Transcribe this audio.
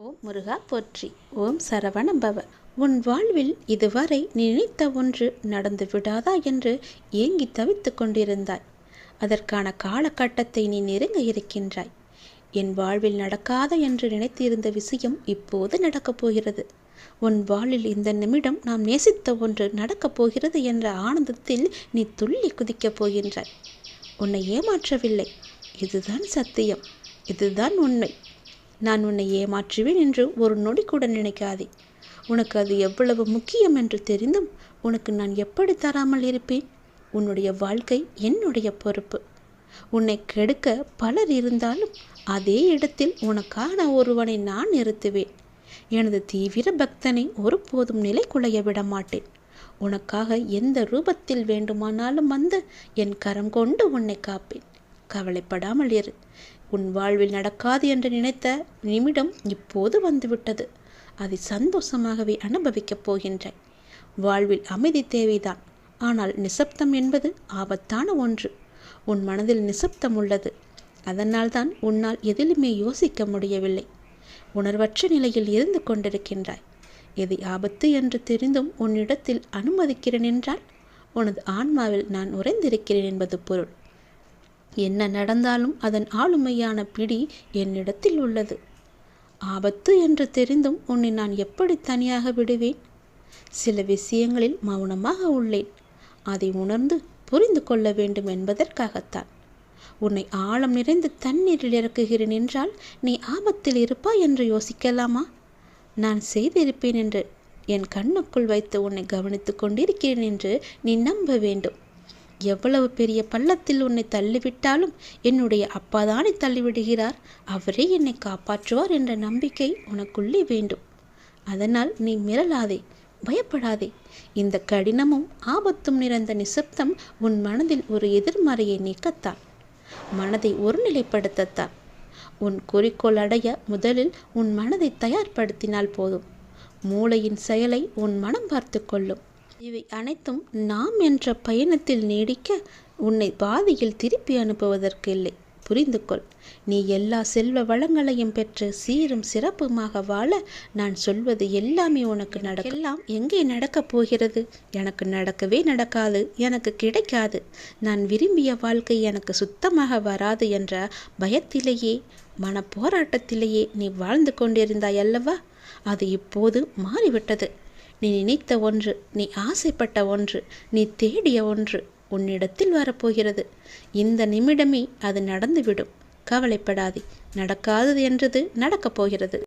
ஓம் முருகா போற்றி. ஓம் சரவணபவ. உன் வாழ்வில் இதுவரை நினைத்த ஒன்று நடந்து விடாதா என்று ஏங்கி தவித்து கொண்டிருந்தாய். அதற்கான காலகட்டத்தை நீ நெருங்க இருக்கின்றாய். என் வாழ்வில் நடக்காத என்று நினைத்திருந்த விஷயம் இப்போது நடக்கப் போகிறது. உன் வாழ்வில் இந்த நிமிடம் நாம் நேசித்த ஒன்று நடக்கப் போகிறது என்ற ஆனந்தத்தில் நீ துள்ளி குதிக்கப் போகின்றாய். உன்னை ஏமாற்றவில்லை. இதுதான் சத்தியம், இதுதான் உண்மை. நான் உன்னை ஏமாற்றுவேன் என்று ஒரு நொடி கூட நினைக்காதே. உனக்கு அது எவ்வளவு முக்கியம் என்று தெரிந்தும் உனக்கு நான் எப்படி தராமல் இருப்பேன்? உன்னுடைய வாழ்க்கை என்னுடைய பொறுப்பு. உன்னை கெடுக்க பலர் இருந்தாலும் அதே இடத்தில் உனக்கான ஒருவனை நான் நிறுத்துவேன். எனது தீவிர பக்தனை ஒருபோதும் நிலை குலைய விட மாட்டேன். உனக்காக எந்த ரூபத்தில் வேண்டுமானாலும் வந்து என் கரம் கொண்டு உன்னை காப்பேன். கவலைப்படாமல் இரு. உன் வாழ்வில் நடக்காது என்று நினைத்த நிமிடம் இப்போது வந்துவிட்டது. அதை சந்தோஷமாகவே அனுபவிக்கப் போகின்றாய். வாழ்வில் அமைதி தேவைதான். ஆனால் நிசப்தம் என்பது ஆபத்தான ஒன்று. உன் மனதில் நிசப்தம் உள்ளது. அதனால்தான் உன்னால் எதிலுமே யோசிக்க முடியவில்லை. உணர்வற்ற நிலையில் இருந்து கொண்டிருக்கின்றாய். எது ஆபத்து என்று தெரிந்தும் உன்னிடத்தில் அனுமதிக்கிறேன் என்றால் உனது ஆன்மாவில் நான் உறைந்திருக்கிறேன் என்பது பொருள். என்ன நடந்தாலும் அதன் ஆளுமையான பிடி என்னிடத்தில் உள்ளது. ஆபத்து என்று தெரிந்தும் உன்னை நான் எப்படி தனியாக விடுவேன்? சில விஷயங்களில் மௌனமாக உள்ளேன். அதை உணர்ந்து புரிந்து கொள்ள வேண்டும் என்பதற்காகத்தான். உன்னை ஆழம் நிறைந்து தண்ணீரில் இறக்குகிறேன் என்றால் நீ ஆபத்தில் இருப்பாய் என்று யோசிக்கலாமா? நான் செய்திருப்பேன் என்று என் கண்ணுக்குள் வைத்து உன்னை கவனித்து கொண்டிருக்கிறேன் என்று நீ நம்ப வேண்டும். எவ்வளவு பெரிய பள்ளத்தில் உன்னை தள்ளிவிட்டாலும் என்னுடைய அப்பாதானே தள்ளிவிடுகிறார், அவரே என்னை காப்பாற்றுவார் என்ற நம்பிக்கை உனக்குள்ளே வேண்டும். அதனால் நீ மிரளாதே, பயப்படாதே. இந்த கடினமும் ஆபத்தும் நிறைந்த நிசப்தம் உன் மனதில் ஒரு எதிர்மறையை நீக்கத்தான், மனதை ஒருநிலைப்படுத்தத்தான். உன் குறிக்கோள் அடைய முதலில் உன் மனதை தயார்படுத்தினால் போதும். மூளையின் செயலை உன் மனம் பார்த்து கொள்ளும். இவை அனைத்தும் நாம் என்ற பயணத்தில் நீடிக்க, உன்னை பாதையில் திருப்பி அனுப்புவதற்கு இல்லை. புரிந்து கொள். நீ எல்லா செல்வ வளங்களையும் பெற்று சீரும் சிறப்புமாக வாழ நான் சொல்வது எல்லாமே உனக்கு நடக்கலாம். எங்கே நடக்கப் போகிறது? எனக்கு நடக்கவே நடக்காது, எனக்கு கிடைக்காது, நான் விரும்பிய வாழ்க்கை எனக்கு சுத்தமாக வராது என்ற பயத்திலேயே, மன போராட்டத்திலேயே நீ வாழ்ந்து கொண்டிருந்தாய் அல்லவா? அது இப்போது மாறிவிட்டது. நீ நினைத்த ஒன்று, நீ ஆசைப்பட்ட ஒன்று, நீ தேடிய ஒன்று உன்னிடத்தில் வரப்போகிறது. இந்த நிமிடமே அது நடந்துவிடும். கவலைப்படாதே. நடக்காதது என்றது நடக்கப் போகிறது.